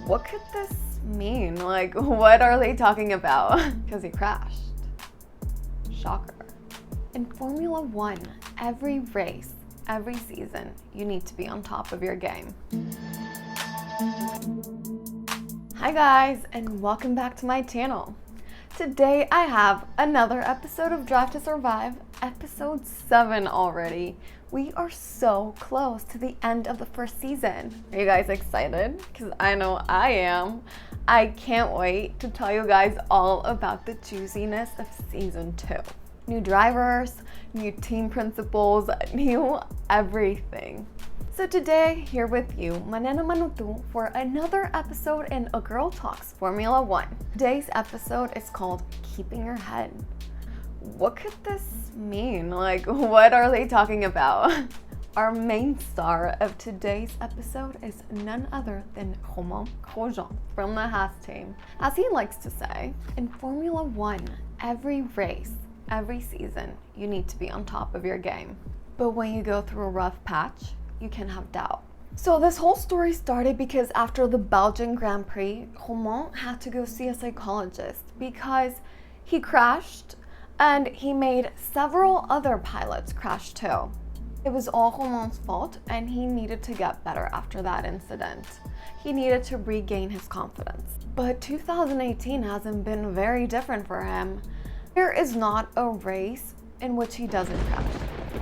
What could this mean? Like, what are they talking about? Because he crashed. Shocker. In Formula One, every race, every season, you need to be on top of your game. Hi guys, and welcome back to my channel. Today I have another episode of Drive to Survive, episode 7 already. We are so close to the end of the first season. Are you guys excited? Because I know I am. I can't wait to tell you guys all about the juiciness of season 2. New drivers, new team principals, new everything. So today, here with you, Manena Manutu, for another episode in A Girl Talks Formula One. Today's episode is called Keeping Your Head. What could this mean? Like, what are they talking about? Our main star of today's episode is none other than Romain Grosjean from the Haas team. As he likes to say, in Formula One, every race, every season, you need to be on top of your game. But when you go through a rough patch, you can have doubt. So this whole story started because after the Belgian Grand Prix, Romain had to go see a psychologist because he crashed and he made several other pilots crash too. It was all Romain's fault and he needed to get better after that incident. He needed to regain his confidence. But 2018 hasn't been very different for him. There is not a race in which he doesn't crash.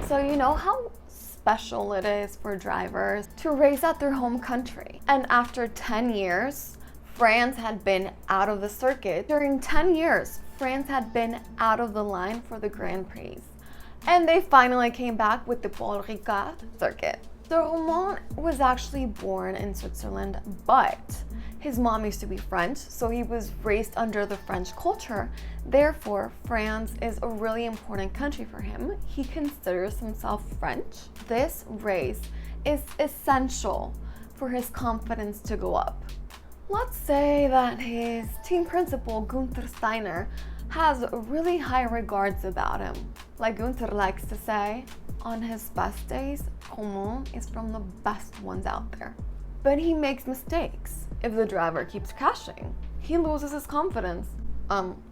So you know how special it is for drivers to race at their home country. And after 10 years, France had been out of the circuit. During 10 years, France had been out of the line for the Grand Prix. And they finally came back with the Paul Ricard circuit. So Romain was actually born in Switzerland, but his mom used to be French, so he was raised under the French culture. Therefore, France is a really important country for him. He considers himself French. This race is essential for his confidence to go up. Let's say that his team principal, Guenther Steiner, has really high regards about him. Like Guenther likes to say, on his best days, Romain is from the best ones out there. But he makes mistakes. If the driver keeps crashing, he loses his confidence.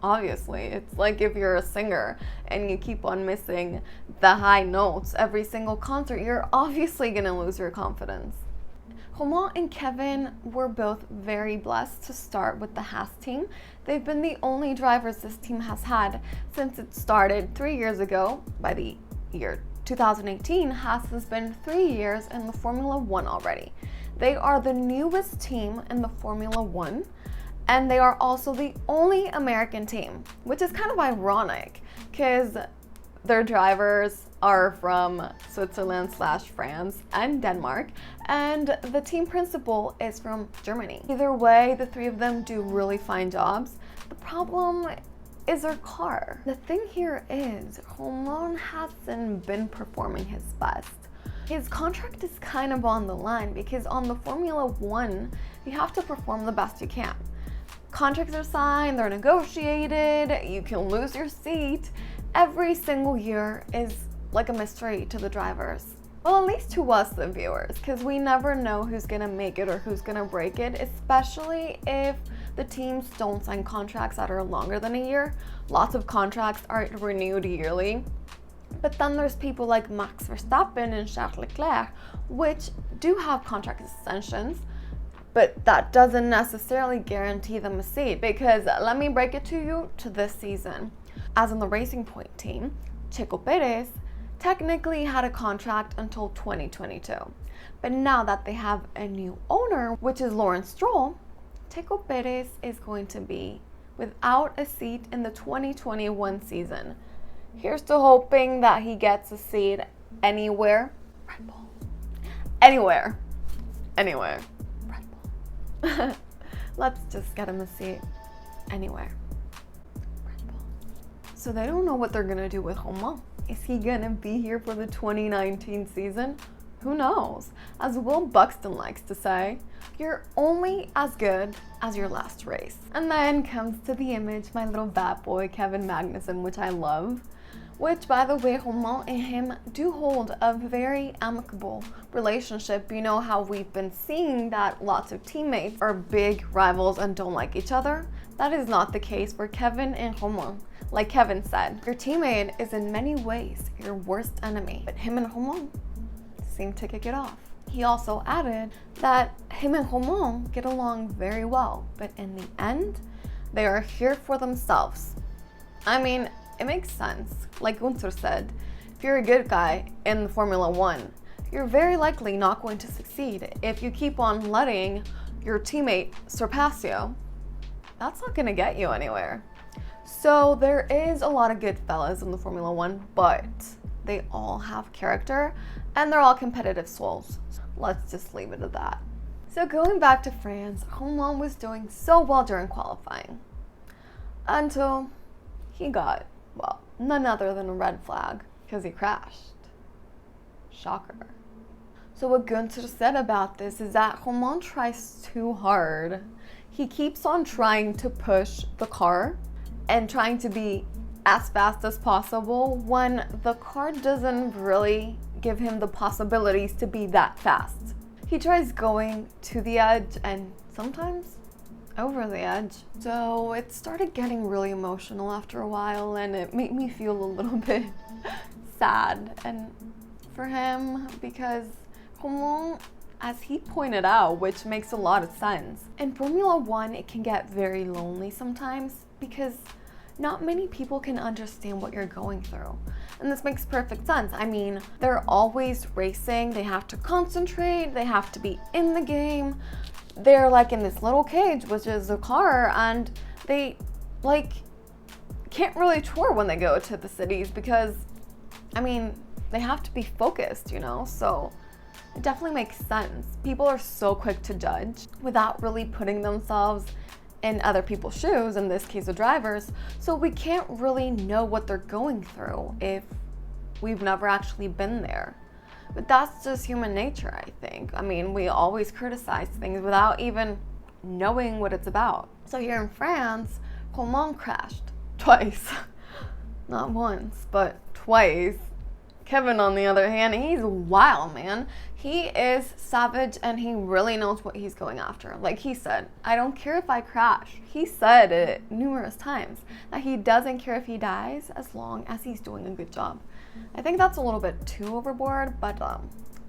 Obviously, it's like if you're a singer and you keep on missing the high notes every single concert, you're obviously gonna lose your confidence. Romain and Kevin were both very blessed to start with the Haas team. They've been the only drivers this team has had since it started 3 years ago. By the year 2018, Haas has been 3 years in the Formula One already. They are the newest team in the Formula One, and they are also the only American team, which is kind of ironic because their drivers are from Switzerland / France and Denmark, and the team principal is from Germany. Either way, the three of them do really fine jobs. The problem is their car. The thing here is, Romain hasn't been performing his best. His contract is kind of on the line because on the Formula One, you have to perform the best you can. Contracts are signed, they're negotiated, you can lose your seat. Every single year is like a mystery to the drivers. Well, at least to us, the viewers, because we never know who's gonna make it or who's gonna break it, especially if the teams don't sign contracts that are longer than a year. Lots of contracts aren't renewed yearly. But then there's people like Max Verstappen and Charles Leclerc, which do have contract extensions, but that doesn't necessarily guarantee them a seat, because let me break it to you to this season. As in the Racing Point team, Checo Pérez technically had a contract until 2022. But now that they have a new owner, which is Lawrence Stroll, Checo Pérez is going to be without a seat in the 2021 season. Here's to hoping that he gets a seat anywhere. Red Bull. Anywhere. Red Bull. Let's just get him a seat anywhere. Red Bull. So they don't know what they're gonna do with Romain. Is he gonna be here for the 2019 season? Who knows? As Will Buxton likes to say, you're only as good as your last race. And then comes to the image, my little bat boy, Kevin Magnussen, which I love. Which, by the way, Romain and him do hold a very amicable relationship, you know how we've been seeing that lots of teammates are big rivals and don't like each other? That is not the case for Kevin and Romain. Like Kevin said, your teammate is in many ways your worst enemy, but him and Romain seem to kick it off. He also added that him and Romain get along very well, but in the end, they are here for themselves. I mean, it makes sense. Like Guenther said, if you're a good guy in the Formula One, you're very likely not going to succeed. If you keep on letting your teammate surpass you, that's not going to get you anywhere. So there is a lot of good fellas in the Formula One, but they all have character and they're all competitive souls. Let's just leave it at that. So going back to France, Romain was doing so well during qualifying until he got, well, none other than a red flag because he crashed. Shocker. So what Guenther said about this is that Romain tries too hard. He keeps on trying to push the car and trying to be as fast as possible when the car doesn't really give him the possibilities to be that fast. He tries going to the edge and sometimes over the edge. So it started getting really emotional after a while, and it made me feel a little bit sad and for him, because Romain, as he pointed out, which makes a lot of sense, in Formula One it can get very lonely sometimes because not many people can understand what you're going through. And this makes perfect sense. I mean, they're always racing, they have to concentrate, they have to be in the game. They're like in this little cage, which is a car, and they like can't really tour when they go to the cities because, I mean, they have to be focused, you know? So it definitely makes sense. People are so quick to judge without really putting themselves in other people's shoes, in this case the drivers, so we can't really know what they're going through if we've never actually been there. But that's just human nature, I think. I mean, we always criticize things without even knowing what it's about. So here in France, Romain crashed twice. Not once, but twice. Kevin, on the other hand, he's wild, man. He is savage and he really knows what he's going after. Like he said, I don't care if I crash. He said it numerous times that he doesn't care if he dies as long as he's doing a good job. I think that's a little bit too overboard, but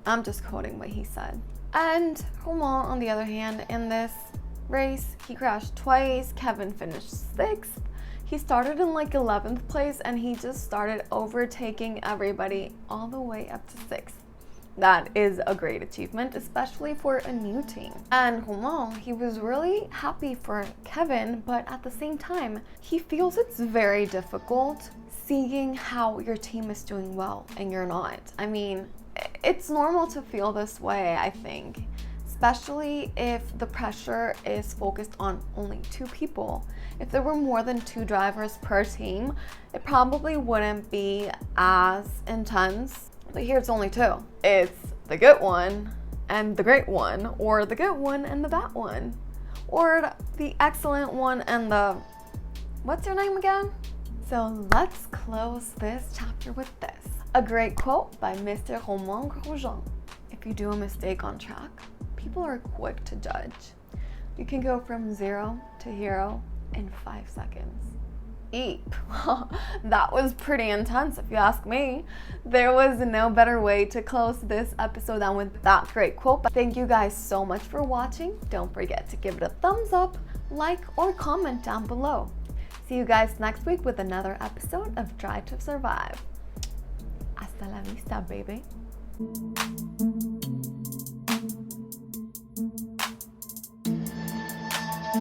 I'm just quoting what he said. And Romain, on the other hand, in this race, he crashed twice. Kevin finished 6th. He started in like 11th place and he just started overtaking everybody all the way up to 6th. That is a great achievement, especially for a new team. And Romain, he was really happy for Kevin, but at the same time, he feels it's very difficult seeing how your team is doing well and you're not. I mean, it's normal to feel this way, I think, especially if the pressure is focused on only 2 people. If there were more than 2 drivers per team, it probably wouldn't be as intense. But here it's only 2. It's the good one and the great one, or the good one and the bad one, or the excellent one and the, what's your name again? So let's close this chapter with this. A great quote by Mr. Romain Grosjean. If you do a mistake on track, people are quick to judge. You can go from 0 to hero in 5 seconds. Eep. That was pretty intense if you ask me. There was no better way to close this episode than with that great quote. But thank you guys so much for watching. Don't forget to give it a thumbs up, like, or comment down below. See you guys next week with another episode of Drive to Survive. Hasta la vista, baby.